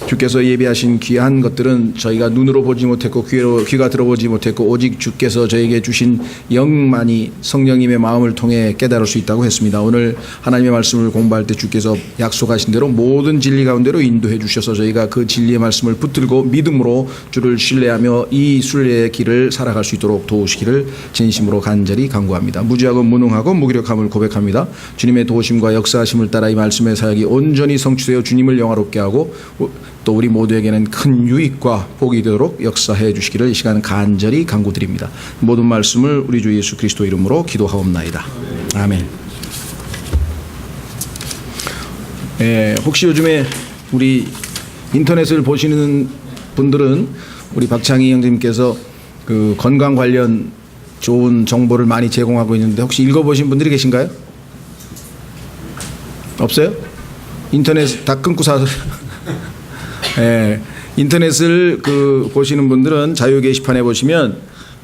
주께서 예비하신 귀한 것들은 저희가 눈으로 보지 못했고 귀가 들어보지 못했고 오직 주께서 저에게 주신 영만이 성령님의 마음을 통해 깨달을 수 있다고 했습니다. 오늘 하나님의 말씀을 공부할 때 주께서 약속하신 대로 모든 진리 가운데로 인도해 주셔서 저희가 그 진리의 말씀을 붙들고 믿음으로 주를 신뢰하며 이 순례의 길을 살아갈 수 있도록 도우시기를 진심으로 간절히 간구합니다. 무지하고 무능하고 무기력함을 고백합니다. 주님의 도우심과 역사하심을 따라 이 말씀의 사역이 온전히 성취되어 주님을 영화롭게 하고 또 우리 모두에게는 큰 유익과 복이 되도록 역사해 주시기를 이 시간 간절히 간구드립니다. 모든 말씀을 우리 주 예수 그리스도 이름으로 기도하옵나이다. 아멘. 혹시 요즘에 우리 인터넷을 보시는 분들은 우리 박창희 형님께서 그 건강 관련 좋은 정보를 많이 제공하고 있는데 혹시 읽어보신 분들이 계신가요? 없어요? 인터넷 다 끊고 사서 인터넷을 보시는 분들은 자유 게시판에 보시면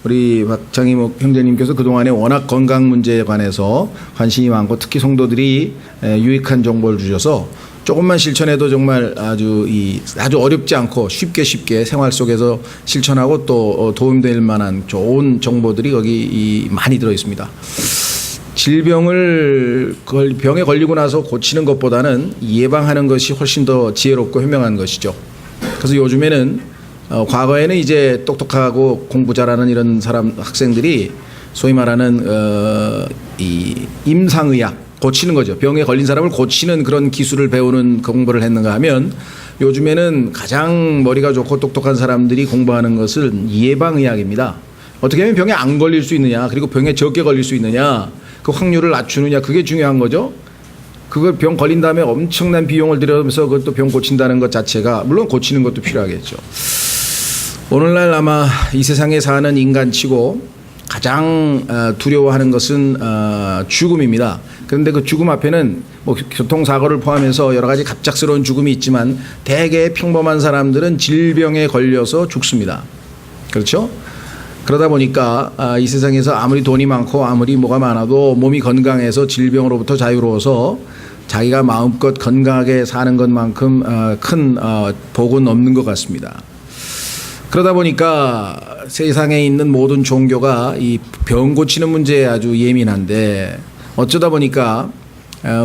우리 박창희 형제님께서 그동안에 워낙 건강 문제에 관해서 관심이 많고 특히 성도들이 유익한 정보를 주셔서 조금만 실천해도 정말 아주 어렵지 않고 쉽게 생활 속에서 실천하고 또 도움될 만한 좋은 정보들이 거기 많이 들어 있습니다. 병에 걸리고 나서 고치는 것보다는 예방하는 것이 훨씬 더 지혜롭고 현명한 것이죠. 그래서 요즘에는 과거에는 이제 똑똑하고 공부 잘하는 이런 학생들이 소위 말하는 이 임상의학 고치는 거죠. 병에 걸린 사람을 고치는 그런 기술을 배우는 공부를 했는가 하면 요즘에는 가장 머리가 좋고 똑똑한 사람들이 공부하는 것은 예방의학입니다. 어떻게 하면 병에 안 걸릴 수 있느냐, 그리고 병에 적게 걸릴 수 있느냐, 그 확률을 낮추느냐, 그게 중요한 거죠. 그걸 병 걸린 다음에 엄청난 비용을 들여서 그것도 병 고친다는 것 자체가 물론 고치는 것도 필요하겠죠. 오늘날 아마 이 세상에 사는 인간치고 가장 두려워하는 것은 죽음입니다. 그런데 그 죽음 앞에는 뭐 교통사고를 포함해서 여러 가지 갑작스러운 죽음이 있지만 대개 평범한 사람들은 질병에 걸려서 죽습니다. 그렇죠? 그러다 보니까 이 세상에서 아무리 돈이 많고 아무리 뭐가 많아도 몸이 건강해서 질병으로부터 자유로워서 자기가 마음껏 건강하게 사는 것만큼 큰 복은 없는 것 같습니다. 그러다 보니까 세상에 있는 모든 종교가 이 병 고치는 문제에 아주 예민한데 어쩌다 보니까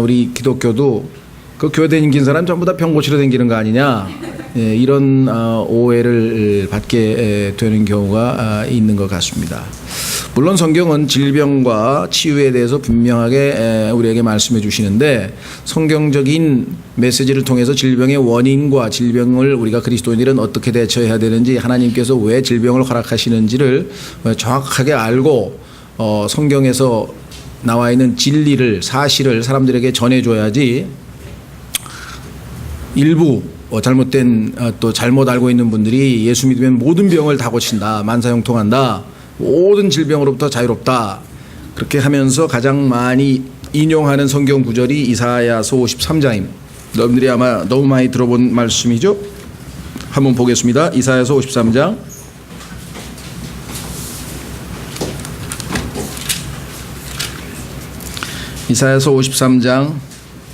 우리 기독교도 그 교회 다니는 사람 전부 다 병 고치러 다니는 거 아니냐, 이런 오해를 받게 되는 경우가 있는 것 같습니다. 물론 성경은 질병과 치유에 대해서 분명하게 우리에게 말씀해 주시는데 성경적인 메시지를 통해서 질병의 원인과 질병을 우리가 그리스도인들은 어떻게 대처해야 되는지, 하나님께서 왜 질병을 허락하시는지를 정확하게 알고 성경에서 나와 있는 진리를, 사실을 사람들에게 전해줘야지 일부 잘못된 또 잘못 알고 있는 분들이 예수 믿으면 모든 병을 다 고친다, 만사형통한다, 모든 질병으로부터 자유롭다, 그렇게 하면서 가장 많이 인용하는 성경 구절이 이사야서 53장입니다. 여러분들이 아마 너무 많이 들어본 말씀이죠? 한번 보겠습니다. 이사야서 53장. 이사야서 53장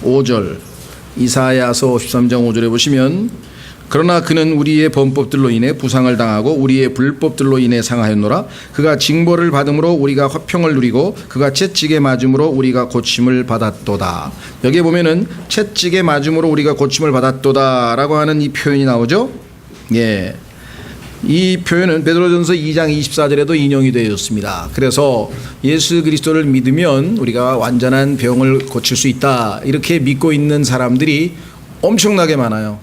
5절. 이사야서 53장 5절에 보시면 그러나 그는 우리의 범법들로 인해 부상을 당하고 우리의 불법들로 인해 상하였노라. 그가 징벌을 받음으로 우리가 화평을 누리고 그가 채찍에 맞음으로 우리가 고침을 받았도다. 여기에 보면은 채찍에 맞음으로 우리가 고침을 받았도다 라고 하는 이 표현이 나오죠. 예. 이 표현은 베드로전서 2장 24절에도 인용이 되어 있습니다. 그래서 예수 그리스도를 믿으면 우리가 완전한 병을 고칠 수 있다, 이렇게 믿고 있는 사람들이 엄청나게 많아요.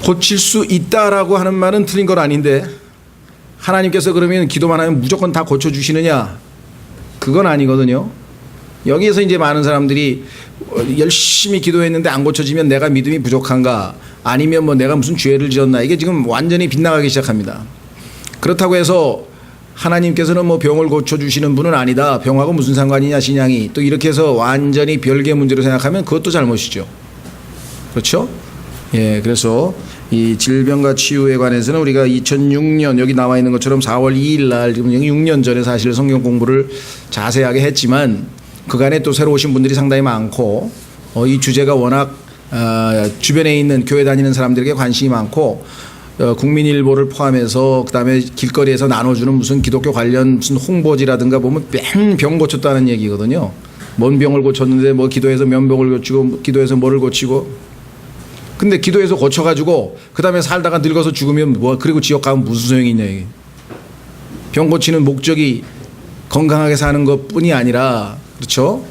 고칠 수 있다라고 하는 말은 틀린 건 아닌데 하나님께서 그러면 기도만 하면 무조건 다 고쳐주시느냐? 그건 아니거든요. 여기에서 이제 많은 사람들이 열심히 기도했는데 안 고쳐지면 내가 믿음이 부족한가, 아니면 뭐 내가 무슨 죄를 지었나, 이게 지금 완전히 빗나가기 시작합니다. 그렇다고 해서 하나님께서는 뭐 병을 고쳐주시는 분은 아니다, 병하고 무슨 상관이냐 신앙이, 또 이렇게 해서 완전히 별개 문제로 생각하면 그것도 잘못이죠. 그렇죠? 예, 그래서 이 질병과 치유에 관해서는 우리가 2006년 여기 나와 있는 것처럼 4월 2일 날 지금 6년 전에 사실 성경 공부를 자세하게 했지만 그간에 또 새로 오신 분들이 상당히 많고 이 주제가 워낙 주변에 있는 교회 다니는 사람들에게 관심이 많고 국민일보를 포함해서 그다음에 길거리에서 나눠주는 무슨 기독교 관련 무슨 홍보지라든가 보면 맨 병 고쳤다는 얘기거든요. 뭔 병을 고쳤는데 뭐 기도해서 면병을 고치고 기도해서 뭐를 고치고. 근데 기도해서 고쳐가지고 그다음에 살다가 늙어서 죽으면 뭐 그리고 지옥 가면 무슨 소용이 있냐 이게. 병 고치는 목적이 건강하게 사는 것뿐이 아니라 그렇죠.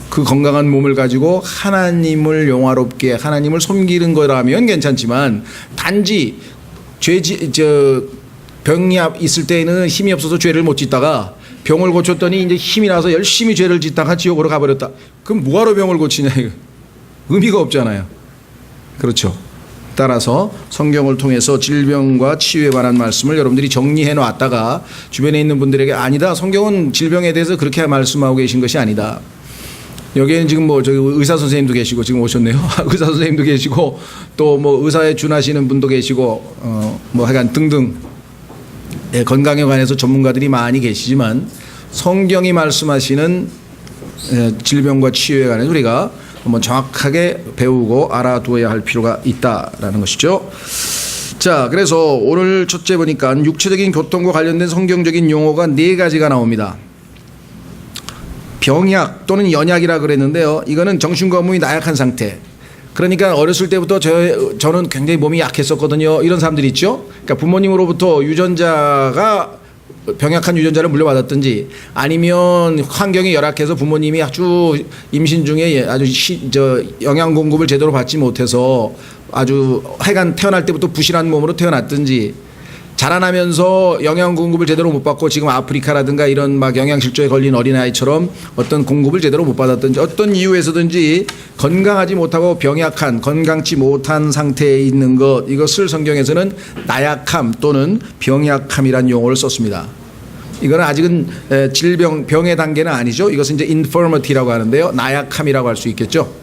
그 건강한 몸을 가지고 하나님을 영화롭게 하나님을 섬기는 거라면 괜찮지만 단지 병이 있을 때에는 힘이 없어서 죄를 못 짓다가 병을 고쳤더니 이제 힘이 나서 열심히 죄를 짓다가 지옥으로 가버렸다. 그럼 뭐하러 병을 고치냐 이거. 의미가 없잖아요. 그렇죠. 따라서 성경을 통해서 질병과 치유에 관한 말씀을 여러분들이 정리해 놨다가 주변에 있는 분들에게 아니다. 성경은 질병에 대해서 그렇게 말씀하고 계신 것이 아니다. 여기에는 지금 뭐 저기 의사 선생님도 계시고 지금 오셨네요. 의사 선생님도 계시고 또 뭐 의사에 준하시는 분도 계시고 뭐 하여간 등등 건강에 관해서 전문가들이 많이 계시지만 성경이 말씀하시는 질병과 치유에 관해서 우리가 한번 정확하게 배우고 알아두어야 할 필요가 있다라는 것이죠. 자, 그래서 오늘 첫째 보니까 육체적인 교통과 관련된 성경적인 용어가 4가지가 나옵니다. 병약 또는 연약이라 그랬는데요. 이거는 정신과 몸이 나약한 상태. 그러니까 어렸을 때부터 저는 굉장히 몸이 약했었거든요. 이런 사람들이 있죠. 그러니까 부모님으로부터 병약한 유전자를 물려받았든지 아니면 환경이 열악해서 부모님이 아주 임신 중에 아주 영양 공급을 제대로 받지 못해서 아주 하여간 태어날 때부터 부실한 몸으로 태어났든지 자라나면서 영양 공급을 제대로 못 받고 지금 아프리카라든가 이런 막 영양실조에 걸린 어린아이처럼 어떤 공급을 제대로 못 받았든지 어떤 이유에서든지 건강하지 못하고 병약한 건강치 못한 상태에 있는 것, 이것을 성경에서는 나약함 또는 병약함이란 용어를 썼습니다. 이거는 아직은 병의 단계는 아니죠. 이것은 이제 infirmity라고 하는데요. 나약함이라고 할 수 있겠죠.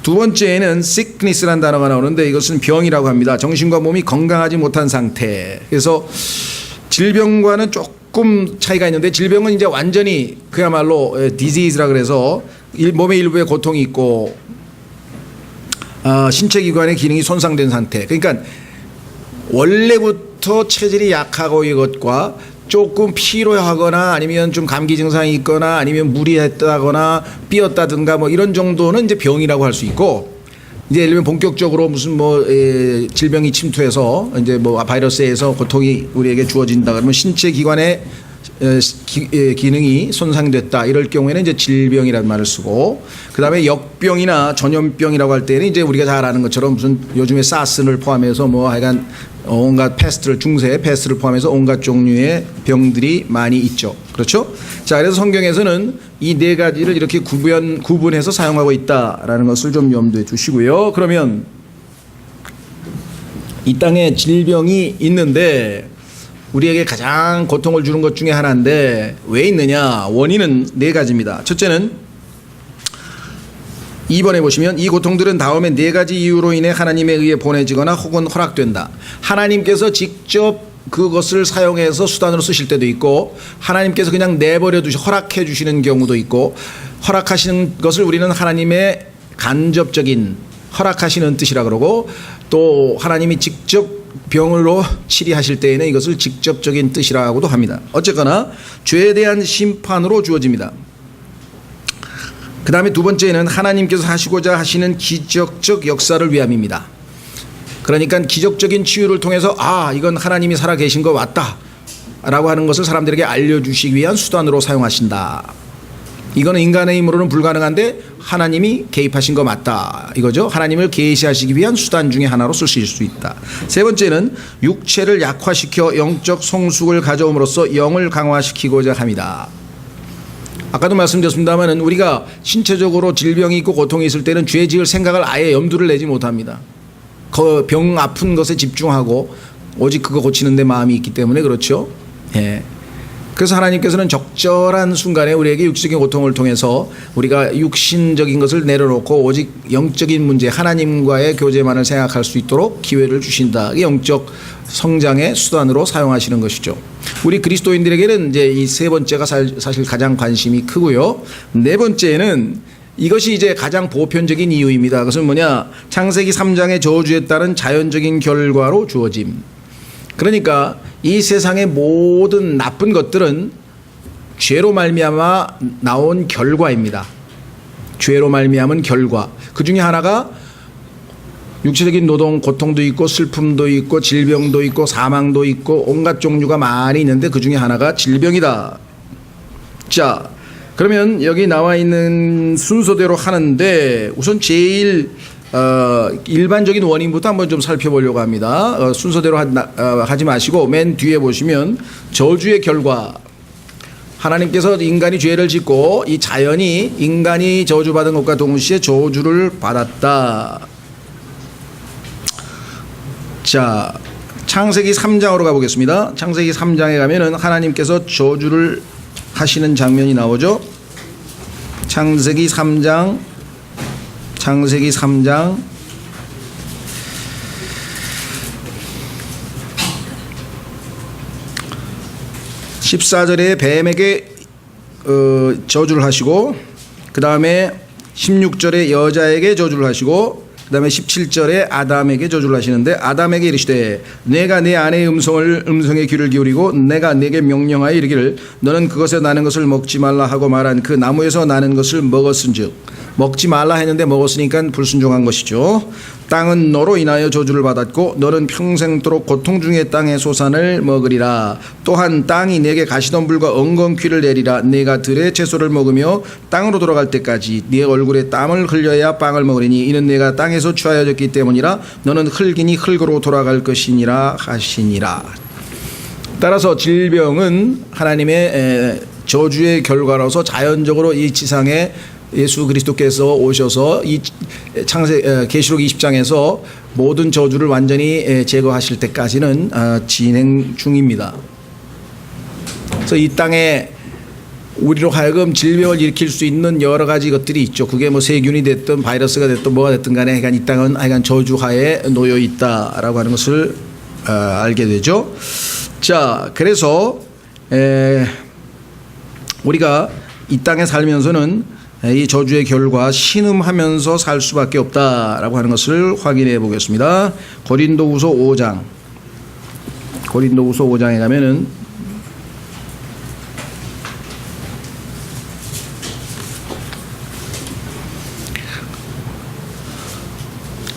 두 번째에는 sickness라는 단어가 나오는데 이것은 병이라고 합니다. 정신과 몸이 건강하지 못한 상태. 그래서 질병과는 조금 차이가 있는데 질병은 이제 완전히 그야말로 disease라 그래서 몸의 일부에 고통이 있고 신체 기관의 기능이 손상된 상태. 그러니까 원래부터 체질이 약하고 이것과 조금 피로하거나 아니면 좀 감기 증상이 있거나 아니면 무리했다거나 삐었다든가 뭐 이런 정도는 이제 병이라고 할 수 있고, 이제 예를 들면 본격적으로 무슨 질병이 침투해서 이제 바이러스에서 고통이 우리에게 주어진다 그러면 신체 기관의 기능이 손상됐다 이럴 경우에는 이제 질병이라는 말을 쓰고, 그다음에 역병이나 전염병이라고 할 때는 이제 우리가 잘 아는 것처럼 무슨 요즘에 사스를 포함해서 하여간 온갖 중세 패스트를 포함해서 온갖 종류의 병들이 많이 있죠. 그렇죠? 자, 그래서 성경에서는 이 4가지를 이렇게 구분해서 사용하고 있다라는 것을 좀 염두에 두시고요. 그러면 이 땅에 질병이 있는데 우리에게 가장 고통을 주는 것 중에 하나인데 왜 있느냐? 원인은 4가지입니다. 첫째는 2번에 보시면 이 고통들은 다음에 4가지 이유로 인해 하나님에 의해 보내지거나 혹은 허락된다. 하나님께서 직접 그것을 사용해서 수단으로 쓰실 때도 있고 하나님께서 그냥 내버려 허락해 주시는 경우도 있고, 허락하시는 것을 우리는 하나님의 간접적인 허락하시는 뜻이라 그러고, 또 하나님이 직접 병으로 치리하실 때에는 이것을 직접적인 뜻이라고도 합니다. 어쨌거나 죄에 대한 심판으로 주어집니다. 그 다음에 두 번째는 하나님께서 하시고자 하시는 기적적 역사를 위함입니다. 그러니까 기적적인 치유를 통해서 이건 하나님이 살아계신 거 맞다 라고 하는 것을 사람들에게 알려주시기 위한 수단으로 사용하신다. 이거는 인간의 힘으로는 불가능한데 하나님이 개입하신 거 맞다 이거죠. 하나님을 계시하시기 위한 수단 중에 하나로 쓰실 수 있다. 세 번째는 육체를 약화시켜 영적 성숙을 가져옴으로써 영을 강화시키고자 합니다. 아까도 말씀드렸습니다만 우리가 신체적으로 질병이 있고 고통이 있을 때는 죄 지을 생각을 아예 염두를 내지 못합니다. 그 병 아픈 것에 집중하고 오직 그거 고치는 데 마음이 있기 때문에 그렇죠. 예. 그래서 하나님께서는 적절한 순간에 우리에게 육신적인 고통을 통해서 우리가 육신적인 것을 내려놓고 오직 영적인 문제, 하나님과의 교제만을 생각할 수 있도록 기회를 주신다. 이게 영적 성장의 수단으로 사용하시는 것이죠. 우리 그리스도인들에게는 이제 이 세 번째가 사실 가장 관심이 크고요. 네 번째는 이것이 이제 가장 보편적인 이유입니다. 그것은 뭐냐? 창세기 3장의 저주에 따른 자연적인 결과로 주어짐. 그러니까 이 세상의 모든 나쁜 것들은 죄로 말미암아 나온 결과입니다. 죄로 말미암은 결과. 그 중에 하나가 육체적인 노동, 고통도 있고 슬픔도 있고 질병도 있고 사망도 있고 온갖 종류가 많이 있는데 그 중에 하나가 질병이다. 자, 그러면 여기 나와 있는 순서대로 하는데 우선 제일 일반적인 원인부터 한번 좀 살펴보려고 합니다. 순서대로 하지 마시고 맨 뒤에 보시면 저주의 결과. 하나님께서 인간이 죄를 짓고 이 자연이 인간이 저주받은 것과 동시에 저주를 받았다. 자, 창세기 3장으로 가보겠습니다. 창세기 3장에 가면은 하나님께서 저주를 하시는 장면이 나오죠. 창세기 3장 14절에 뱀에게 저주를 하시고, 그 다음에 16절에 여자에게 저주를 하시고, 그 다음에 17절에 아담에게 저주를 하시는데, 아담에게 이르시되 내가 내 아내의 음성에 귀를 기울이고 내가 내게 명령하여 이르기를 너는 그것에 나는 것을 먹지 말라 하고 말한 그 나무에서 나는 것을 먹었은즉, 먹지 말라 했는데 먹었으니까 불순종한 것이죠. 땅은 너로 인하여 저주를 받았고 너는 평생도록 고통 중에 땅의 소산을 먹으리라. 또한 땅이 내게 가시덤불과 엉겅퀴를 내리라. 내가 들의 채소를 먹으며 땅으로 돌아갈 때까지 네 얼굴에 땀을 흘려야 빵을 먹으리니 이는 내가 땅에서 취하여졌기 때문이라. 너는 흙이니 흙으로 돌아갈 것이니라 하시니라. 따라서 질병은 하나님의 저주의 결과로서 자연적으로 이 지상에 예수 그리스도께서 오셔서 이 계시록 20장에서 모든 저주를 완전히 제거하실 때까지는 진행 중입니다. 그래서 이 땅에 우리로 하여금 질병을 일으킬 수 있는 여러 가지 것들이 있죠. 그게 뭐 세균이 됐든 바이러스가 됐든 뭐가 됐든 간에 이 땅은 하여간 저주하에 놓여 있다라고 하는 것을 알게 되죠. 자, 그래서 우리가 이 땅에 살면서는 이 저주의 결과 신음하면서 살 수밖에 없다라고 하는 것을 확인해 보겠습니다. 고린도후서 5장에 가면은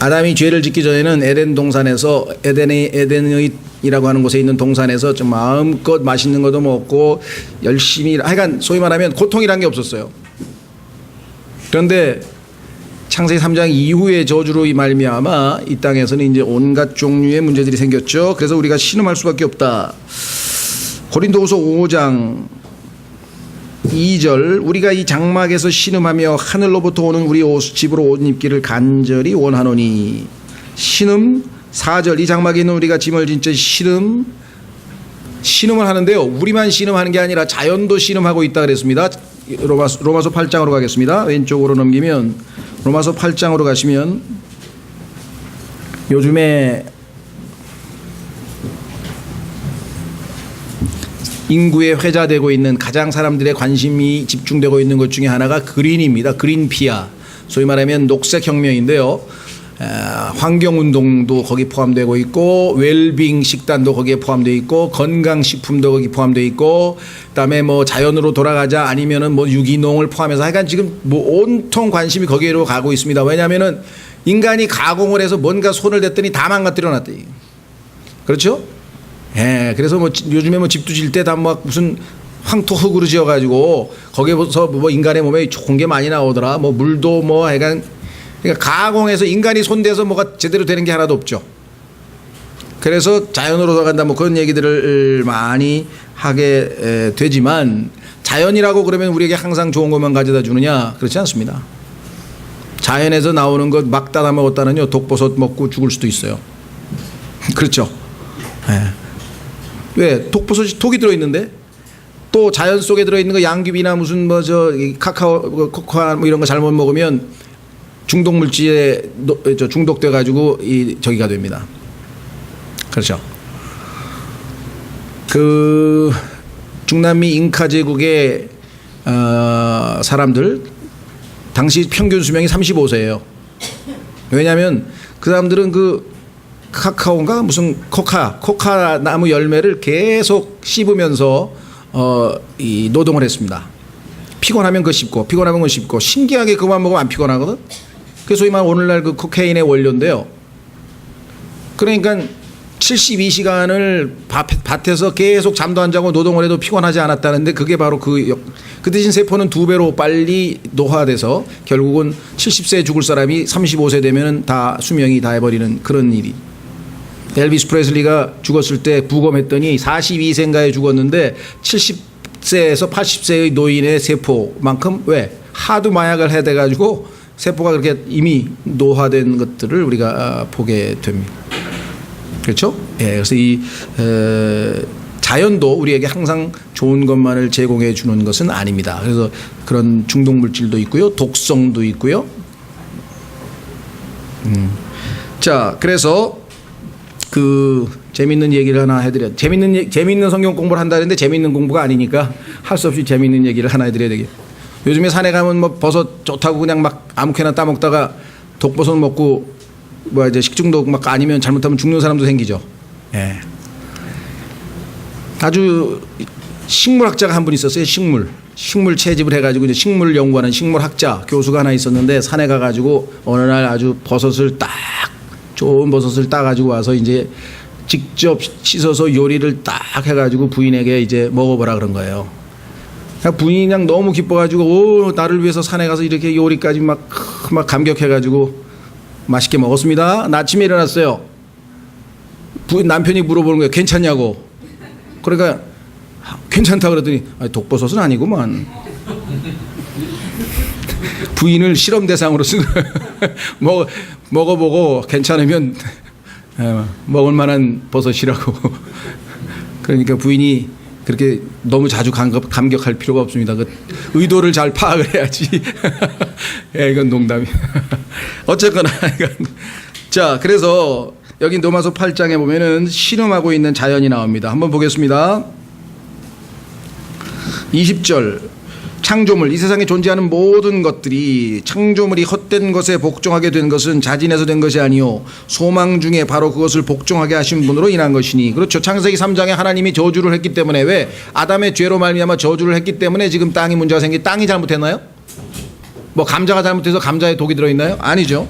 아담이 죄를 짓기 전에는 에덴 동산에서 에덴이라고 하는 곳에 있는 동산에서 좀 마음껏 맛있는 것도 먹고 열심히 하여간 소위 말하면 고통이란 게 없었어요. 그런데 창세기 3장 이후의 저주로 말미암아 이 땅에서는 이제 온갖 종류의 문제들이 생겼죠. 그래서 우리가 신음할 수밖에 없다. 고린도후서 5장 2절 우리가 이 장막에서 신음하며 하늘로부터 오는 우리 집으로 옷 입기를 간절히 원하노니. 신음 4절 이 장막에 있는 우리가 짐을 진 채 신음을 하는데요. 우리만 신음하는 게 아니라 자연도 신음하고 있다 그랬습니다. 로마서 8장으로 가겠습니다. 왼쪽으로 넘기면 로마서 8장으로 가시면 요즘에 인구에 회자되고 있는 가장 사람들의 관심이 집중되고 있는 것 중에 하나가 그린입니다. 그린피아, 소위 말하면 녹색혁명인데요. 환경운동도 거기 포함되고 있고 웰빙 식단도 거기에 포함되어 있고 건강식품도 거기 포함되어 있고 그다음에 뭐 자연으로 돌아가자 아니면은 뭐 유기농을 포함해서 하여간 지금 뭐 온통 관심이 거기로 가고 있습니다. 왜냐하면은 인간이 가공을 해서 뭔가 손을 댔더니 다 망가뜨려 놨대. 그렇죠? 예, 그래서 뭐 요즘에 뭐 집도 질 때 다 막 무슨 황토 흙으로 지어가지고 거기에서 뭐 인간의 몸에 좋은 게 많이 나오더라. 뭐 물도 뭐 하여간 그러니까 가공해서 인간이 손대서 뭐가 제대로 되는 게 하나도 없죠. 그래서 자연으로 돌아간다 뭐 그런 얘기들을 많이 하게 되지만 자연이라고 그러면 우리에게 항상 좋은 것만 가져다 주느냐? 그렇지 않습니다. 자연에서 나오는 것 막 따다 먹었다는요 독버섯 먹고 죽을 수도 있어요. 그렇죠. 네. 왜? 독버섯이 독이 들어있는데 또 자연 속에 들어있는 거 양귀비나 무슨 뭐 저 카카오 코코아 뭐 이런 거 잘못 먹으면 중독 물질에 중독돼 가지고 저기가 됩니다. 그렇죠. 그 중남미 잉카 제국의 사람들 당시 평균 수명이 35세예요. 왜냐하면 그 사람들은 그 카카오인가 무슨 코카 나무 열매를 계속 씹으면서 이 노동을 했습니다. 피곤하면 그거 씹고 피곤하면 그거 씹고 신기하게 그만 먹으면 안 피곤하거든. 그래서 소위 말하는 오늘날 그 코케인의 원료인데요. 그러니까 72시간을 밭에서 계속 잠도 안 자고 노동을 해도 피곤하지 않았다는데 그게 바로 그 대신 세포는 2배로 빨리 노화돼서 결국은 70세에 죽을 사람이 35세 되면 다 수명이 다 해버리는 그런 일이. 엘비스 프레슬리가 죽었을 때 부검했더니 42세인가에 죽었는데 70세에서 80세의 노인의 세포만큼 왜? 하도 마약을 해대가지고 세포가 그렇게 이미 노화된 것들을 우리가 보게 됩니다. 그렇죠? 예, 그래서 이 자연도 우리에게 항상 좋은 것만을 제공해 주는 것은 아닙니다. 그래서 그런 중독 물질도 있고요, 독성도 있고요. 자, 그래서 그 재밌는 얘기를 하나 해드려. 재밌는 성경 공부를 한다는데 재밌는 공부가 아니니까 할 수 없이 재밌는 얘기를 하나 해드려야 되겠. 요즘에 산에 가면 뭐 버섯 좋다고 그냥 막 아무렇게나 따먹다가 독버섯 먹고 뭐 이제 식중독 막 아니면 잘못하면 죽는 사람도 생기죠. 예. 아주 식물학자가 한 분 있었어요. 식물 채집을 해가지고 이제 식물 연구하는 식물학자 교수가 하나 있었는데 산에 가가지고 어느 날 아주 버섯을 좋은 버섯을 따가지고 와서 이제 직접 씻어서 요리를 딱 해가지고 부인에게 이제 먹어보라 그런 거예요. 부인이 그냥 너무 기뻐가지고 나를 위해서 산에 가서 이렇게 요리까지 막 감격해가지고 맛있게 먹었습니다. 아침에 일어났어요. 남편이 물어보는 거예요. 괜찮냐고. 그러니까 괜찮다 그러더니 독버섯은 아니구만. 부인을 실험 대상으로 쓴 먹어보고 괜찮으면 먹을 만한 버섯이라고. 그러니까 부인이 그렇게 너무 자주 감격할 필요가 없습니다. 그 의도를 잘 파악을 해야지. 예, 이건 농담이. 어쨌거나. 자, 그래서 여기 로마서 8장에 보면은 신음하고 있는 자연이 나옵니다. 한번 보겠습니다. 20절. 창조물, 이 세상에 존재하는 모든 것들이 창조물이 헛된 것에 복종하게 된 것은 자진해서 된 것이 아니요 소망 중에 바로 그것을 복종하게 하신 분으로 인한 것이니. 그렇죠. 창세기 3장에 하나님이 저주를 했기 때문에, 왜? 아담의 죄로 말미암아 저주를 했기 때문에 지금 땅이 문제가 생기. 땅이 잘못했나요? 뭐 감자가 잘못해서 감자에 독이 들어있나요? 아니죠.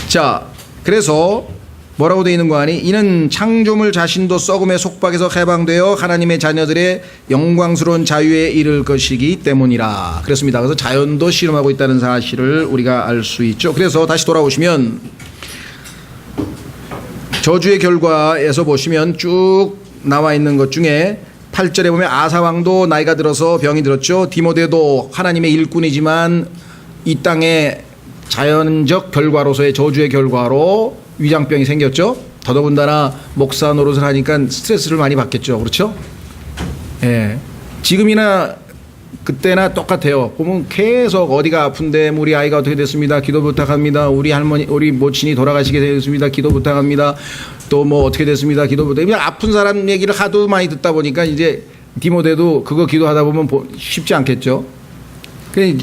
자, 그래서 뭐라고 되어 있는 거 아니? 이는 창조물 자신도 썩음의 속박에서 해방되어 하나님의 자녀들의 영광스러운 자유에 이를 것이기 때문이라. 그렇습니다. 그래서 자연도 실험하고 있다는 사실을 우리가 알 수 있죠. 그래서 다시 돌아오시면 저주의 결과에서 보시면 쭉 나와 있는 것 중에 8절에 보면 아사왕도 나이가 들어서 병이 들었죠. 디모데도 하나님의 일꾼이지만 이 땅의 자연적 결과로서의 저주의 결과로 위장병이 생겼죠. 더더군다나 목사 노릇을 하니까 스트레스를 많이 받겠죠. 그렇죠? 예. 지금이나 그때나 똑같아요. 보면 계속 어디가 아픈데 우리 아이가 어떻게 됐습니다. 기도 부탁합니다. 우리 할머니, 우리 모친이 돌아가시게 되었습니다. 기도 부탁합니다. 또 뭐 어떻게 됐습니다. 기도 부탁합니다. 아픈 사람 얘기를 하도 많이 듣다 보니까 이제 디모데도 그거 기도하다 보면 쉽지 않겠죠. 그래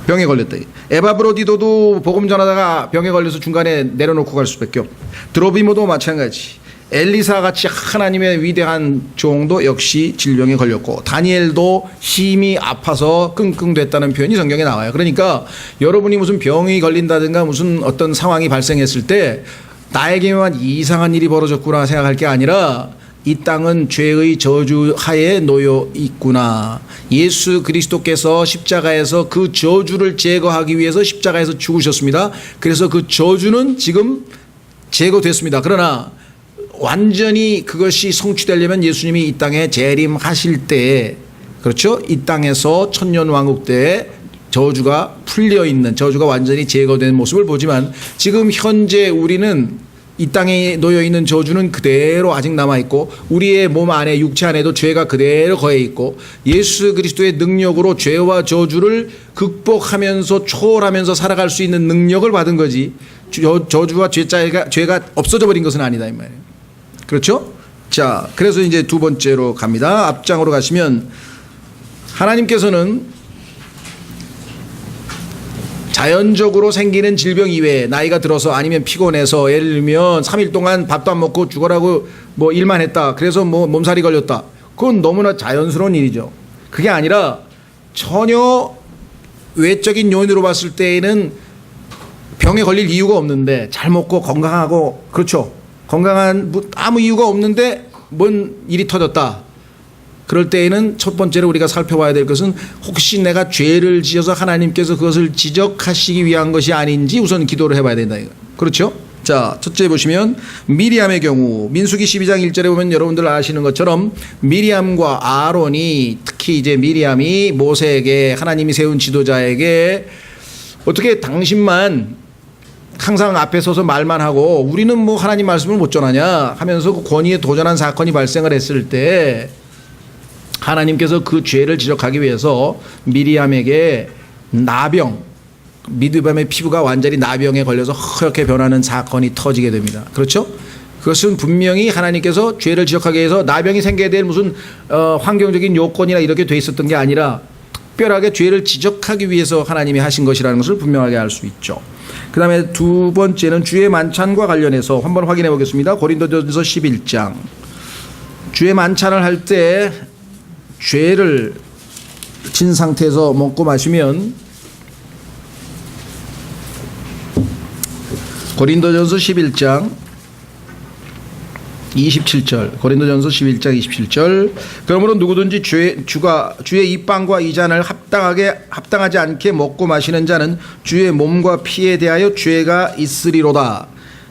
병에 걸렸다. 에바브로디도도 복음 전하다가 병에 걸려서 중간에 내려놓고 갈 수밖에 없고, 드로비모도 마찬가지. 엘리사 같이 하나님의 위대한 종도 역시 질병에 걸렸고, 다니엘도 심히 아파서 끙끙댔다는 표현이 성경에 나와요. 그러니까 여러분이 무슨 병이 걸린다든가 무슨 어떤 상황이 발생했을 때 나에게만 이상한 일이 벌어졌구나 생각할 게 아니라 이 땅은 죄의 저주 하에 놓여 있구나. 예수 그리스도께서 십자가에서 그 저주를 제거하기 위해서 십자가에서 죽으셨습니다. 그래서 그 저주는 지금 제거됐습니다. 그러나 완전히 그것이 성취되려면 예수님이 이 땅에 재림하실 때, 그렇죠? 이 땅에서 천년왕국 때 저주가 풀려있는, 저주가 완전히 제거된 모습을 보지만 지금 현재 우리는 이 땅에 놓여있는 저주는 그대로 아직 남아있고 우리의 몸 안에 육체 안에도 죄가 그대로 거해있고 예수 그리스도의 능력으로 죄와 저주를 극복하면서 초월하면서 살아갈 수 있는 능력을 받은 거지, 저주와 죄가 없어져 버린 것은 아니다 이 말이에요. 그렇죠? 자, 그래서 이제 두 번째로 갑니다. 앞장으로 가시면 하나님께서는 자연적으로 생기는 질병 이외에 나이가 들어서 아니면 피곤해서 예를 들면 3일 동안 밥도 안 먹고 죽으라고 뭐 일만 했다. 그래서 뭐 몸살이 걸렸다. 그건 너무나 자연스러운 일이죠. 그게 아니라 전혀 외적인 요인으로 봤을 때에는 병에 걸릴 이유가 없는데 잘 먹고 건강하고 그렇죠. 건강한 아무 이유가 없는데 뭔 일이 터졌다. 그럴 때에는 첫 번째로 우리가 살펴봐야 될 것은 혹시 내가 죄를 지어서 하나님께서 그것을 지적하시기 위한 것이 아닌지 우선 기도를 해봐야 된다. 그렇죠? 자, 첫째 보시면 미리암의 경우 민수기 12장 1절에 보면 여러분들 아시는 것처럼 미리암과 아론이 특히 이제 미리암이 모세에게 하나님이 세운 지도자에게 어떻게 당신만 항상 앞에 서서 말만 하고 우리는 뭐 하나님 말씀을 못 전하냐 하면서 그 권위에 도전한 사건이 발생을 했을 때 하나님께서 그 죄를 지적하기 위해서 미리암에게 나병, 미리암의 피부가 완전히 나병에 걸려서 허옇게 변하는 사건이 터지게 됩니다. 그렇죠? 그것은 분명히 하나님께서 죄를 지적하기 위해서 나병이 생겨야 될 무슨 환경적인 요건이나 이렇게 돼 있었던 게 아니라 특별하게 죄를 지적하기 위해서 하나님이 하신 것이라는 것을 분명하게 알 수 있죠. 그 다음에 두 번째는 주의 만찬과 관련해서 한번 확인해 보겠습니다. 고린도전서 11장. 주의 만찬을 할 때 죄를 진 상태에서 먹고 마시면 고린도전서 11장 27절 고린도전서 11장 27절 그러므로 누구든지 주의 이 빵과 이 잔을 합당하지 않게 먹고 마시는 자는 주의 몸과 피에 대하여 죄가 있으리로다.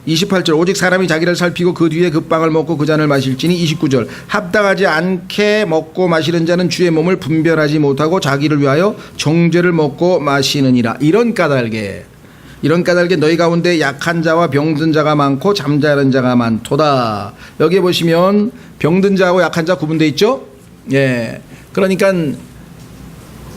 28절 오직 사람이 자기를 살피고 그 뒤에 그 빵을 먹고 그 잔을 마실지니 29절 합당하지 않게 먹고 마시는 자는 주의 몸을 분별하지 못하고 자기를 위하여 정죄를 먹고 마시느니라. 이런 까닭에 너희 가운데 약한 자와 병든 자가 많고 잠자는 자가 많도다. 여기에 보시면 병든 자하고 약한 자 구분되어 있죠. 예, 그러니까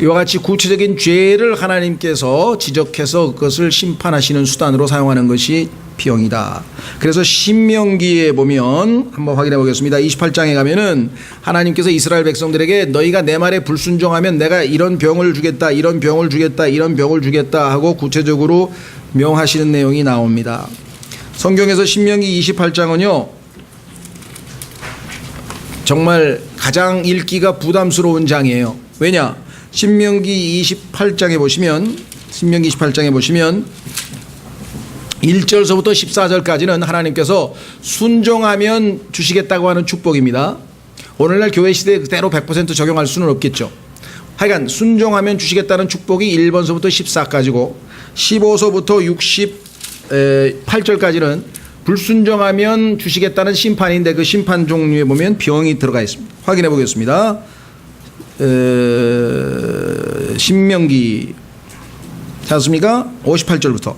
이와 같이 구체적인 죄를 하나님께서 지적해서 그것을 심판하시는 수단으로 사용하는 것이 병이다. 그래서 신명기에 보면 한번 확인해 보겠습니다. 28장에 가면은 하나님께서 이스라엘 백성들에게 너희가 내 말에 불순종하면 내가 이런 병을 주겠다, 이런 병을 주겠다, 이런 병을 주겠다 하고 구체적으로 명하시는 내용이 나옵니다. 성경에서 신명기 28장은요 정말 가장 읽기가 부담스러운 장이에요. 왜냐? 신명기 28장에 보시면 1절서부터 14절까지는 하나님께서 순종하면 주시겠다고 하는 축복입니다. 오늘날 교회 시대에 그대로 100% 적용할 수는 없겠죠. 하여간 순종하면 주시겠다는 축복이 1번서부터 14까지고 15서부터 68절까지는 불순종하면 주시겠다는 심판인데 그 심판 종류에 보면 병이 들어가 있습니다. 확인해 보겠습니다. 신명기 찾았습니까? 58절부터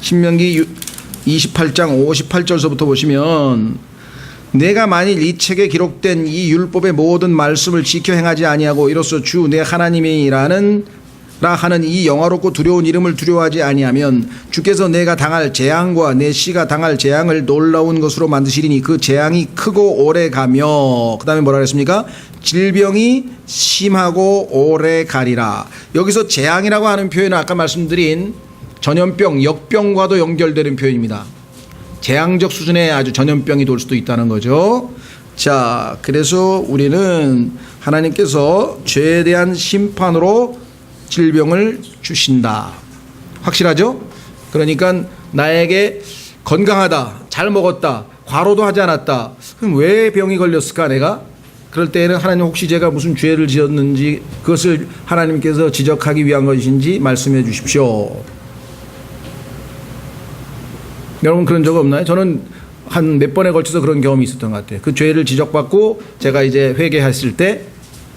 신명기 28장 58절서부터 보시면 내가 만일 이 책에 기록된 이 율법의 모든 말씀을 지켜 행하지 아니하고 이로써 주 내 하나님이라는 하는 이 영화롭고 두려운 이름을 두려워하지 아니하면 주께서 내가 당할 재앙과 내 씨가 당할 재앙을 놀라운 것으로 만드시리니 그 재앙이 크고 오래 가며 그 다음에 뭐라 그랬습니까? 질병이 심하고 오래 가리라. 여기서 재앙이라고 하는 표현은 아까 말씀드린 전염병, 역병과도 연결되는 표현입니다. 재앙적 수준의 아주 전염병이 돌 수도 있다는 거죠. 자, 그래서 우리는 하나님께서 죄에 대한 심판으로 질병을 주신다. 확실하죠? 그러니까 나에게 건강하다, 잘 먹었다, 과로도 하지 않았다. 그럼 왜 병이 걸렸을까 내가? 그럴 때에는 하나님 혹시 제가 무슨 죄를 지었는지 그것을 하나님께서 지적하기 위한 것인지 말씀해 주십시오. 여러분 그런 적 없나요? 저는 한 몇 번에 걸쳐서 그런 경험이 있었던 것 같아요. 그 죄를 지적받고 제가 이제 회개했을 때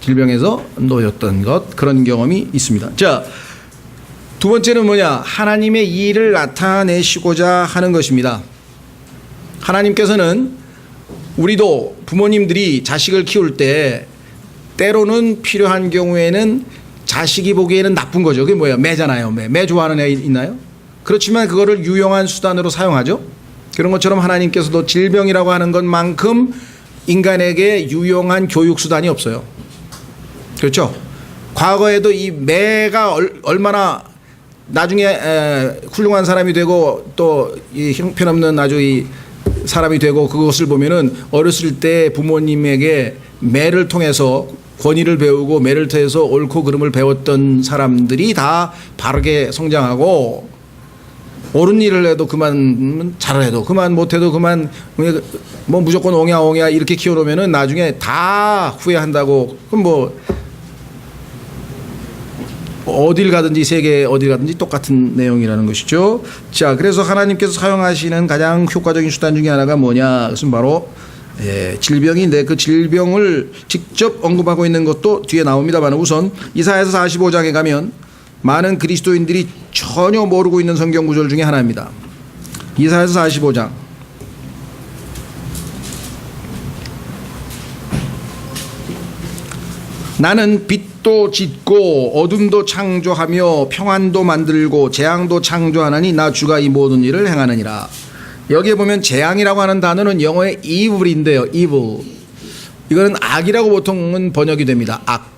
질병에서 놓였던 것, 그런 경험이 있습니다. 자, 두 번째는 뭐냐? 하나님의 일을 나타내시고자 하는 것입니다. 하나님께서는 우리도 부모님들이 자식을 키울 때 때로는 필요한 경우에는 자식이 보기에는 나쁜 거죠. 그게 뭐예요? 매잖아요. 매 좋아하는 애 있나요? 그렇지만 그거를 유용한 수단으로 사용하죠. 그런 것처럼 하나님께서도 질병이라고 하는 것만큼 인간에게 유용한 교육 수단이 없어요. 그렇죠? 과거에도 이 매가 얼마나 나중에 훌륭한 사람이 되고 또 이 형편없는 아주 이 사람이 되고 그것을 보면은 어렸을 때 부모님에게 매를 통해서 권위를 배우고 매를 통해서 옳고 그름을 배웠던 사람들이 다 바르게 성장하고 옳은 일을 해도 그만 잘해도 그만 못해도 그만 뭐 무조건 옹야옹야 이렇게 키워놓으면은 나중에 다 후회한다고. 그럼 뭐 어딜 가든지 세계 어딜 가든지 똑같은 내용이라는 것이죠. 자, 그래서 하나님께서 사용하시는 가장 효과적인 수단 중에 하나가 뭐냐? 그것은 바로 질병인데 그 질병을 직접 언급하고 있는 것도 뒤에 나옵니다만 우선 이사야서 45장에 가면 많은 그리스도인들이 전혀 모르고 있는 성경 구절 중에 하나입니다. 이사야서 45장. 나는 빛도 짓고 어둠도 창조하며 평안도 만들고 재앙도 창조하나니 나 주가 이 모든 일을 행하느니라. 여기에 보면 재앙이라고 하는 단어는 영어의 evil인데요. evil. 이거는 악이라고 보통은 번역이 됩니다. 악.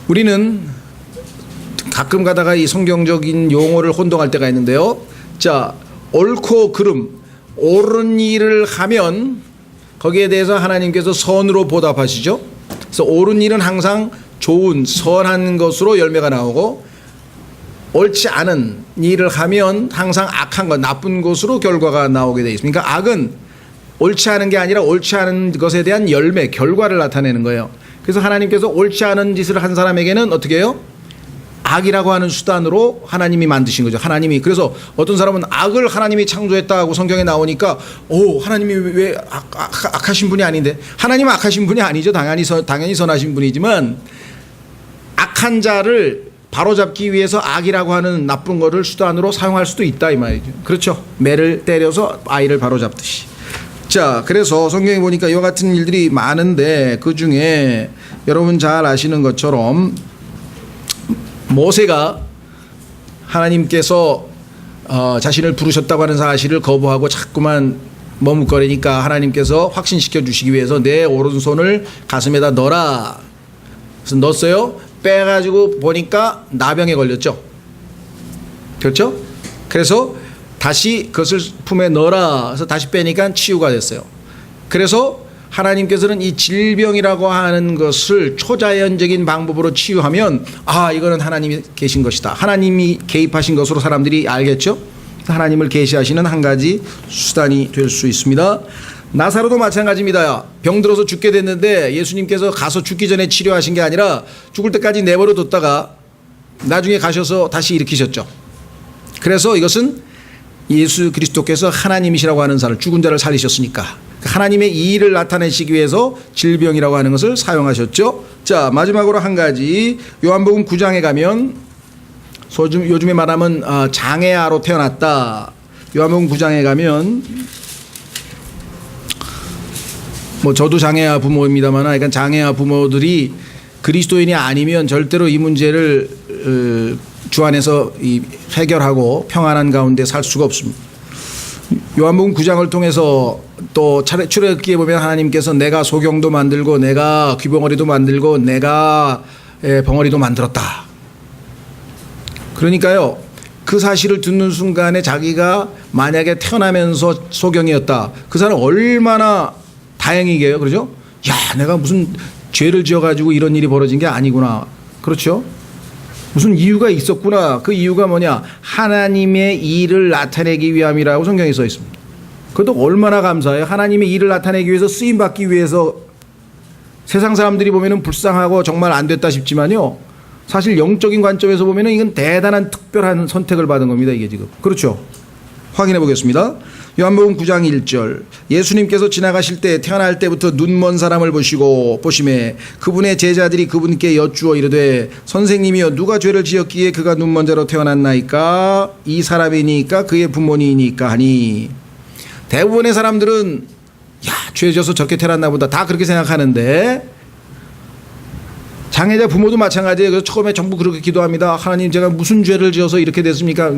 우리는 가끔 가다가 이 성경적인 용어를 혼동할 때가 있는데요. 자, 옳고 그름, 옳은 일을 하면 거기에 대해서 하나님께서 선으로 보답하시죠. 그래서 옳은 일은 항상 좋은 선한 것으로 열매가 나오고 옳지 않은 일을 하면 항상 악한 것, 나쁜 것으로 결과가 나오게 되어 있습니다. 그러니까 악은 옳지 않은 게 아니라 옳지 않은 것에 대한 열매, 결과를 나타내는 거예요. 그래서 하나님께서 옳지 않은 짓을 한 사람에게는 어떻게 해요? 악이라고 하는 수단으로 하나님이 만드신 거죠. 하나님이. 그래서 어떤 사람은 악을 하나님이 창조했다고 성경에 나오니까 하나님이 왜 악하신 분이 아닌데. 하나님은 악하신 분이 아니죠. 당연히 선하신 분이지만 악한 자를 바로잡기 위해서 악이라고 하는 나쁜 거를 수단으로 사용할 수도 있다 이 말이죠. 그렇죠. 매를 때려서 아이를 바로잡듯이. 자, 그래서 성경에 보니까 이와 같은 일들이 많은데 그중에 여러분 잘 아시는 것처럼 모세가 하나님께서 자신을 부르셨다고 하는 사실을 거부하고 자꾸만 머뭇거리니까 하나님께서 확신시켜 주시기 위해서 내 오른손을 가슴에다 넣어라. 그래서 넣었어요. 빼가지고 보니까 나병에 걸렸죠. 그렇죠? 그래서 다시 그것을 품에 넣어라. 그래서 다시 빼니까 치유가 됐어요. 그래서 하나님께서는 이 질병이라고 하는 것을 초자연적인 방법으로 치유하면 이거는 하나님이 계신 것이다. 하나님이 개입하신 것으로 사람들이 알겠죠. 하나님을 계시하시는 한 가지 수단이 될 수 있습니다. 나사로도 마찬가지입니다. 병들어서 죽게 됐는데 예수님께서 가서 죽기 전에 치료하신 게 아니라 죽을 때까지 내버려 뒀다가 나중에 가셔서 다시 일으키셨죠. 그래서 이것은 예수 그리스도께서 하나님이시라고 하는 사람을 죽은 자를 살리셨으니까 하나님의 이 일을 나타내시기 위해서 질병이라고 하는 것을 사용하셨죠. 자, 마지막으로 한 가지 요한복음 9장에 가면 요즘에 말하면 장애아로 태어났다. 요한복음 9장에 가면 뭐 저도 장애아 부모입니다만 그러니까 장애아 부모들이 그리스도인이 아니면 절대로 이 문제를 주 안에서 해결하고 평안한 가운데 살 수가 없습니다. 요한복음 9장을 통해서 또 출애굽기에 보면 하나님께서 내가 소경도 만들고 내가 귀벙어리도 만들고 내가 벙어리도 만들었다. 그러니까요, 그 사실을 듣는 순간에 자기가 만약에 태어나면서 소경이었다. 그 사람 얼마나 다행이게요. 그러죠? 야, 내가 무슨 죄를 지어가지고 이런 일이 벌어진 게 아니구나. 그렇죠? 무슨 이유가 있었구나. 그 이유가 뭐냐? 하나님의 일을 나타내기 위함이라고 성경에 써 있습니다. 그것도 얼마나 감사해요. 하나님의 일을 나타내기 위해서 쓰임받기 위해서 세상 사람들이 보면은 불쌍하고 정말 안 됐다 싶지만요. 사실 영적인 관점에서 보면은 이건 대단한 특별한 선택을 받은 겁니다. 이게 지금. 그렇죠? 확인해 보겠습니다. 요한복음 9장 1절 예수님께서 지나가실 때 태어날 때부터 눈먼 사람을 보시매 그분의 제자들이 그분께 여쭈어 이르되 선생님이여 누가 죄를 지었기에 그가 눈먼 자로 태어났나이까 이 사람이니까 그의 부모니이니까 하니 대부분의 사람들은 죄 져서 저렇게 태어났나 보다 다 그렇게 생각하는데 장애자 부모도 마찬가지예요. 그래서 처음에 전부 그렇게 기도합니다. 하나님 제가 무슨 죄를 지어서 이렇게 됐습니까?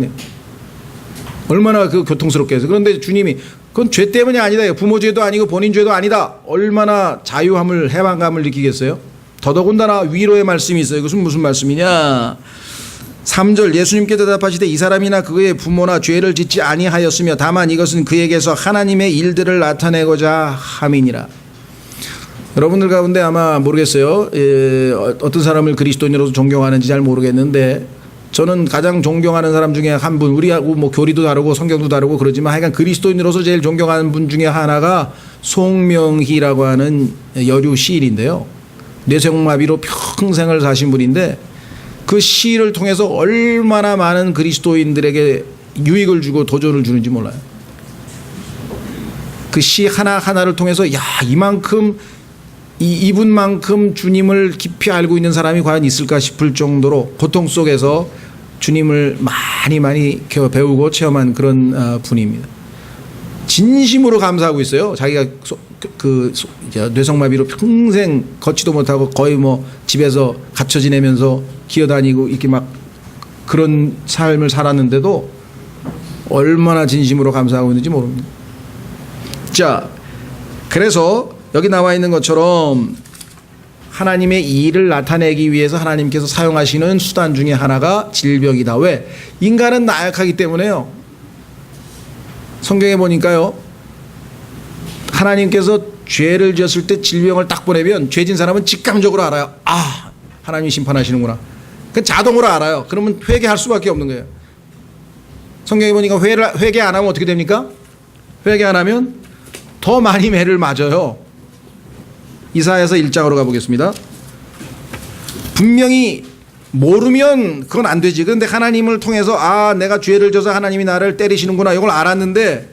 얼마나 그 교통스럽게 해서. 그런데 주님이 그건 죄 때문이 아니다. 부모 죄도 아니고 본인 죄도 아니다. 얼마나 자유함을 해방감을 느끼겠어요? 더더군다나 위로의 말씀이 있어요. 이것은 무슨 말씀이냐? 3절 예수님께 대답하시되 이 사람이나 그의 부모나 죄를 짓지 아니하였으며 다만 이것은 그에게서 하나님의 일들을 나타내고자 함이니라. 여러분들 가운데 아마 모르겠어요. 어떤 사람을 그리스도인으로서 존경하는지 잘 모르겠는데 저는 가장 존경하는 사람 중에 한 분, 우리하고 뭐 교리도 다르고 성경도 다르고 그러지만 하여간 그리스도인으로서 제일 존경하는 분 중에 하나가 송명희라고 하는 여류 시인인데요. 뇌성마비로 평생을 사신 분인데 그 시를 통해서 얼마나 많은 그리스도인들에게 유익을 주고 도전을 주는지 몰라요. 그 시 하나하나를 통해서 야, 이분만큼 주님을 깊이 알고 있는 사람이 과연 있을까 싶을 정도로 고통 속에서 주님을 많이 배우고 체험한 그런 분입니다. 진심으로 감사하고 있어요. 자기가 뇌성마비로 평생 걷지도 못하고 거의 뭐 집에서 갇혀 지내면서 기어다니고 이렇게 막 그런 삶을 살았는데도 얼마나 진심으로 감사하고 있는지 모릅니다. 자, 그래서 여기 나와 있는 것처럼 하나님의 일을 나타내기 위해서 하나님께서 사용하시는 수단 중에 하나가 질병이다. 왜? 인간은 나약하기 때문에요. 성경에 보니까요, 하나님께서 죄를 지었을 때 질병을 딱 보내면 죄진 사람은 직감적으로 알아요. 아, 하나님이 심판하시는구나. 그 자동으로 알아요. 그러면 회개할 수밖에 없는 거예요. 성경에 보니까 회개 안 하면 어떻게 됩니까? 회개 안 하면 더 많이 매를 맞아요. 이사야서 1장으로 가보겠습니다. 분명히 모르면 그건 안 되지. 그런데 하나님을 통해서 아, 내가 죄를 져서 하나님이 나를 때리시는구나 이걸 알았는데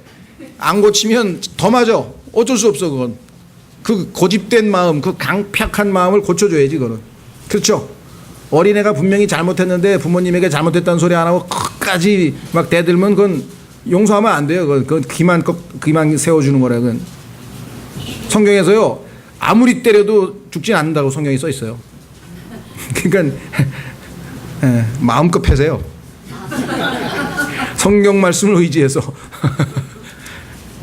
안 고치면 더 맞아. 어쩔 수 없어. 그건 그 고집된 마음, 그 강팍한 마음을 고쳐줘야지. 그거는 그렇죠. 어린애가 분명히 잘못했는데 부모님에게 잘못했다는 소리 안 하고 끝까지 막 대들면 그건 용서하면 안 돼요. 그건 기만 세워주는 거라. 그건 성경에서요, 아무리 때려도 죽진 않는다고 성경에 써 있어요. 그러니까 마음껏 패세요. 성경 말씀을 의지해서.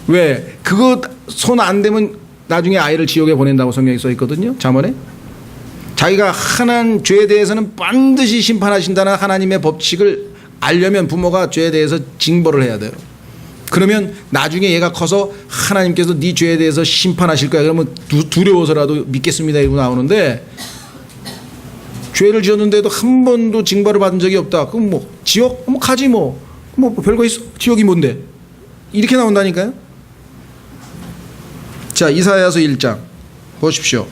왜? 그거 손 안 대면 나중에 아이를 지옥에 보낸다고 성경에 써 있거든요. 잠언에. 자기가 하는 죄에 대해서는 반드시 심판하신다는 하나님의 법칙을 알려면 부모가 죄에 대해서 징벌을 해야 돼요. 그러면 나중에 얘가 커서 하나님께서 네 죄에 대해서 심판하실 거야. 그러면 두려워서라도 믿겠습니다 이러고 나오는데, 죄를 지었는데도 한 번도 징벌을 받은 적이 없다. 그럼 뭐 지옥? 뭐 가지 뭐 별거 있어? 지옥이 뭔데? 이렇게 나온다니까요. 자, 이사야서 1장 보십시오.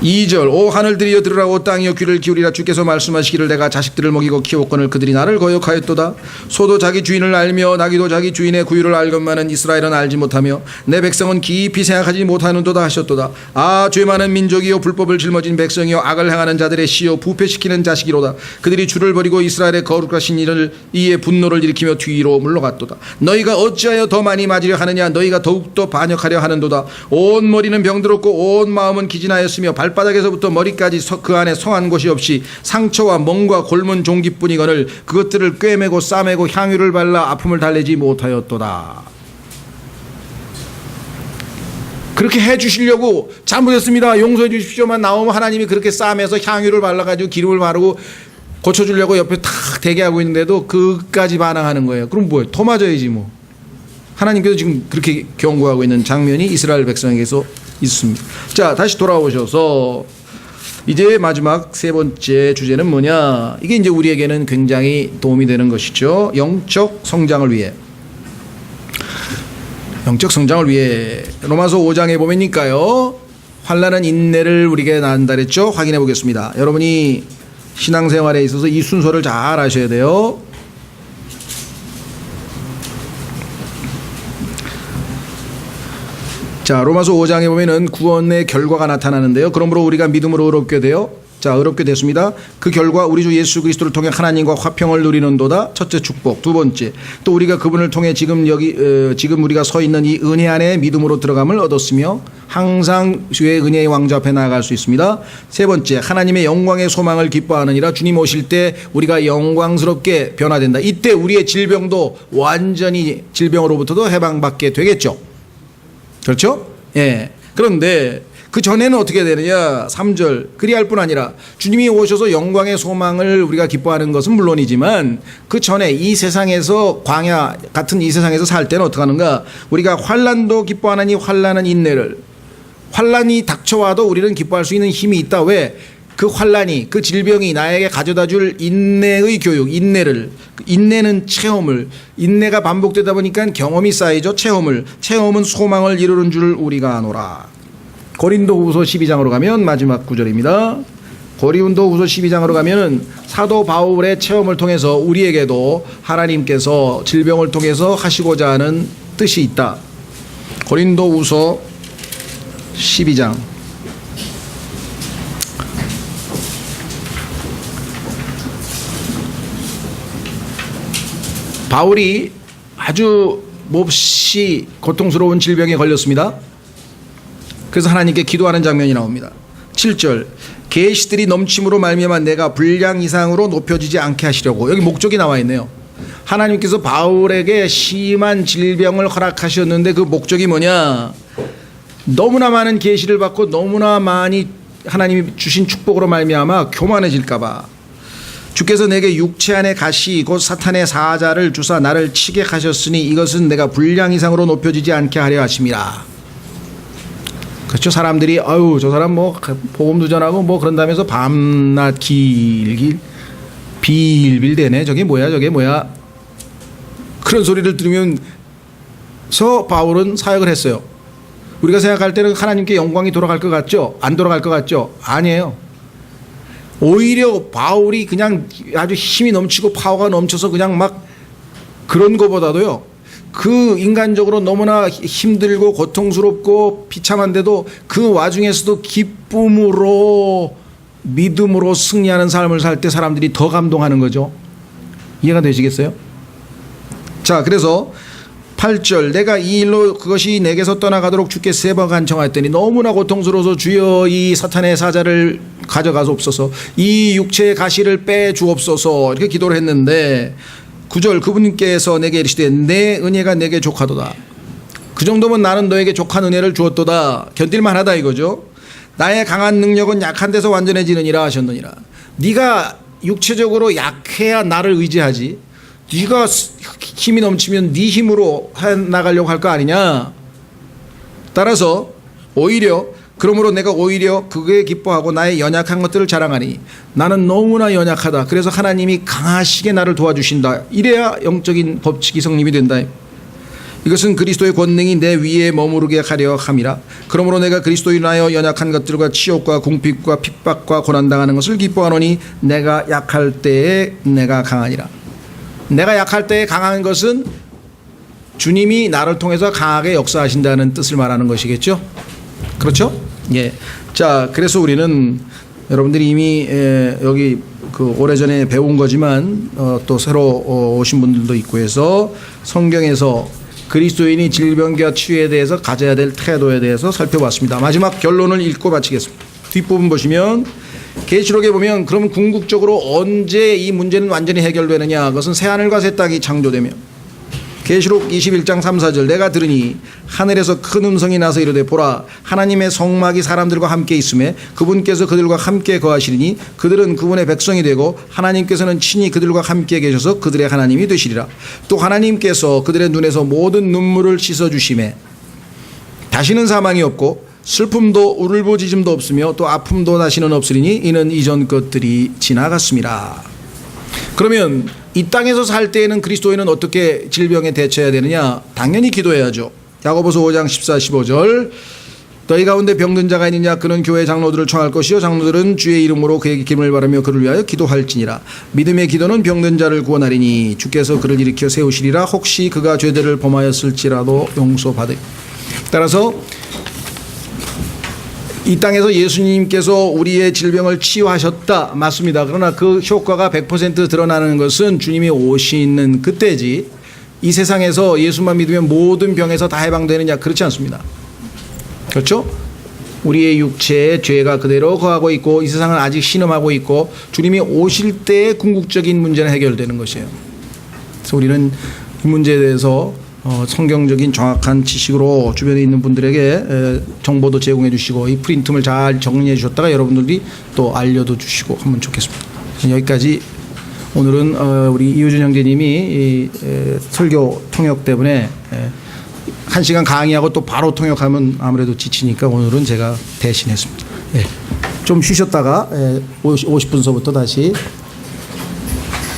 2절 오 하늘들이여 들으라. 오 땅이여 귀를 기울이라. 주께서 말씀하시기를 내가 자식들을 먹이고 키웠거늘 그들이 나를 거역하였도다. 소도 자기 주인을 알며 나귀도 자기 주인의 구유를 알건만은 이스라엘은 알지 못하며 내 백성은 깊이 생각하지 못하는도다 하셨도다. 아, 죄 많은 민족이요 불법을 짊어진 백성이요 악을 행하는 자들의 씨요 부패시키는 자식이로다. 그들이 주를 버리고 이스라엘의 거룩하신 이를 이에 분노를 일으키며 뒤로 물러갔도다. 너희가 어찌하여 더 많이 맞으려 하느냐. 너희가 더욱더 반역하려 하는도다. 온 머리는 병들었고 온 마음은 기진하였으며 발바닥에서부터 머리까지 그 안에 성한 곳이 없이 상처와 멍과 골문 종기뿐이거늘 그것들을 꿰매고 싸매고 향유를 발라 아픔을 달래지 못하였도다. 그렇게 해주시려고 잘못했습니다 용서해 주십시오만 나오면 하나님이 그렇게 싸매서 향유를 발라가지고 기름을 바르고 고쳐주려고 옆에 탁 대기하고 있는데도 그까지 반항하는 거예요. 그럼 뭐예요? 더 맞아야지 뭐. 하나님께서 지금 그렇게 경고하고 있는 장면이 이스라엘 백성에게서 있습니다. 자, 다시 돌아오셔서 이제 마지막 세 번째 주제는 뭐냐. 이게 이제 우리에게는 굉장히 도움이 되는 것이죠. 영적 성장을 위해. 영적 성장을 위해 로마서 5장에 보면니까요, 환난은 인내를 우리에게 낳는다 그랬죠. 확인해 보겠습니다. 여러분이 신앙생활에 있어서 이 순서를 잘 아셔야 돼요. 자, 로마서 5장에 보면은 구원의 결과가 나타나는데요. 그러므로 우리가 믿음으로 의롭게 되어, 자, 의롭게 됐습니다. 그 결과 우리 주 예수 그리스도를 통해 하나님과 화평을 누리는도다. 첫째 축복. 두 번째, 또 우리가 그분을 통해 지금 우리가 서 있는 이 은혜 안에 믿음으로 들어감을 얻었으며 항상 주의 은혜의 왕좌 앞에 나아갈 수 있습니다. 세 번째, 하나님의 영광의 소망을 기뻐하느니라. 주님 오실 때 우리가 영광스럽게 변화된다. 이때 우리의 질병도 완전히 질병으로부터도 해방받게 되겠죠. 그렇죠? 예. 그런데 그 전에는 어떻게 되느냐? 3절. 그리할 뿐 아니라 주님이 오셔서 영광의 소망을 우리가 기뻐하는 것은 물론이지만 그 전에 이 세상에서 광야 같은 이 세상에서 살 때는 어떻게 하는가? 우리가 환난도 기뻐하나니 환난은 인내를. 환난이 닥쳐와도 우리는 기뻐할 수 있는 힘이 있다. 왜? 그 환난이, 그 질병이 나에게 가져다 줄 인내의 교육, 인내는 체험을, 인내가 반복되다 보니까 경험이 쌓이죠. 체험은 소망을 이루는 줄 우리가 아노라. 고린도후서 12장으로 가면 마지막 구절입니다. 고린도후서 12장으로 가면은 사도 바울의 체험을 통해서 우리에게도 하나님께서 질병을 통해서 하시고자 하는 뜻이 있다. 고린도후서 12장. 바울이 아주 몹시 고통스러운 질병에 걸렸습니다. 그래서 하나님께 기도하는 장면이 나옵니다. 7절. 계시들이 넘침으로 말미암아 내가 분량 이상으로 높여지지 않게 하시려고. 여기 목적이 나와 있네요. 하나님께서 바울에게 심한 질병을 허락하셨는데 그 목적이 뭐냐? 너무나 많은 계시를 받고 너무나 많이 하나님이 주신 축복으로 말미암아 교만해질까 봐. 주께서 내게 육체 안에 가시 곧 사탄의 사자를 주사 나를 치게 하셨으니 이것은 내가 분량 이상으로 높여지지 않게 하려 하심이라. 그렇죠. 사람들이 아유 저 사람 뭐 복음도 전하고 뭐 그런다면서 밤낮 길길 빌빌대네. 저게 뭐야 그런 소리를 들으면서 바울은 사역을 했어요. 우리가 생각할 때는 하나님께 영광이 돌아갈 것 같죠? 안 돌아갈 것 같죠? 아니에요. 오히려 바울이 그냥 아주 힘이 넘치고 파워가 넘쳐서 그냥 막 그런 거보다도요, 그 인간적으로 너무나 힘들고 고통스럽고 비참한데도 그 와중에서도 기쁨으로 믿음으로 승리하는 삶을 살 때 사람들이 더 감동하는 거죠. 이해가 되시겠어요? 자, 그래서 8절. 내가 이 일로 그것이 내게서 떠나가도록 주께 3번 간청하였더니 너무나 고통스러워서 주여 이 사탄의 사자를 가져가소옵소서, 이 육체의 가시를 빼주옵소서, 이렇게 기도를 했는데 9절. 그분께서 내게 이르시되 내 은혜가 내게 족하도다. 그 정도면 나는 너에게 족한 은혜를 주었도다. 견딜만 하다 이거죠. 나의 강한 능력은 약한 데서 완전해지느니라 하셨느니라. 네가 육체적으로 약해야 나를 의지하지, 네가 힘이 넘치면 네 힘으로 해나가려고 할 거 아니냐. 따라서 오히려 그러므로 내가 오히려 그게 기뻐하고 나의 연약한 것들을 자랑하니 나는 너무나 연약하다. 그래서 하나님이 강하시게 나를 도와주신다. 이래야 영적인 법칙이 성립이 된다. 이것은 그리스도의 권능이 내 위에 머무르게 하려 함이라. 그러므로 내가 그리스도로 인하여 연약한 것들과 치욕과 궁핍과 핍박과 고난당하는 것을 기뻐하노니 내가 약할 때에 내가 강하니라. 내가 약할 때에 강한 것은 주님이 나를 통해서 강하게 역사하신다는 뜻을 말하는 것이겠죠. 그렇죠? 예. 자, 그래서 우리는 여러분들이 이미 여기 그 오래전에 배운 거지만 또 새로 오신 분들도 있고 해서 성경에서 그리스도인이 질병과 치유에 대해서 가져야 될 태도에 대해서 살펴봤습니다. 마지막 결론을 읽고 마치겠습니다. 뒷부분 보시면 계시록에 보면 그러면 궁극적으로 언제 이 문제는 완전히 해결되느냐? 그것은 새하늘과 새 땅이 창조되며, 계시록 21장 3, 4절. 내가 들으니 하늘에서 큰 음성이 나서 이르되 보라 하나님의 성막이 사람들과 함께 있음에 그분께서 그들과 함께 거하시리니 그들은 그분의 백성이 되고 하나님께서는 친히 그들과 함께 계셔서 그들의 하나님이 되시리라. 또 하나님께서 그들의 눈에서 모든 눈물을 씻어주심에 다시는 사망이 없고 슬픔도 울부짖음도 없으며 또 아픔도 다시는 없으리니 이는 이전 것들이 지나갔습니다. 그러면 이 땅에서 살 때에는 그리스도인은 어떻게 질병에 대처해야 되느냐? 당연히 기도해야죠. 야고보서 5장 14, 15절. 너희 가운데 병든 자가 있느냐? 그는 교회 장로들을 청할 것이요 사람들은 주의 이름으로 그에게 기름을 바르며 그를 위하여 기도할지니라. 믿음의 기도는 병든 자를 구원하리니 주께서 그를 일으켜 세우시리라. 혹시 그가 죄들을 범하였을지라도 용서받으리. 따라서 이 땅에서 예수님께서 우리의 질병을 치유하셨다. 맞습니다. 그러나 그 효과가 100% 드러나는 것은 주님이 오시는 그때지, 이 세상에서 예수만 믿으면 모든 병에서 다 해방되느냐? 그렇지 않습니다. 그렇죠? 우리의 육체에 죄가 그대로 거하고 있고 이 세상은 아직 신음하고 있고 주님이 오실 때의 궁극적인 문제는 해결되는 것이에요. 그래서 우리는 이 문제에 대해서 성경적인 정확한 지식으로 주변에 있는 분들에게 정보도 제공해 주시고 이 프린트물 잘 정리해 주셨다가 여러분들이 또 알려도 주시고 하면 좋겠습니다. 여기까지 오늘은 우리 이효준 형제님이 이 설교 통역 때문에 1시간 강의하고 또 바로 통역하면 아무래도 지치니까 오늘은 제가 대신했습니다. 좀 쉬셨다가 50분서부터 다시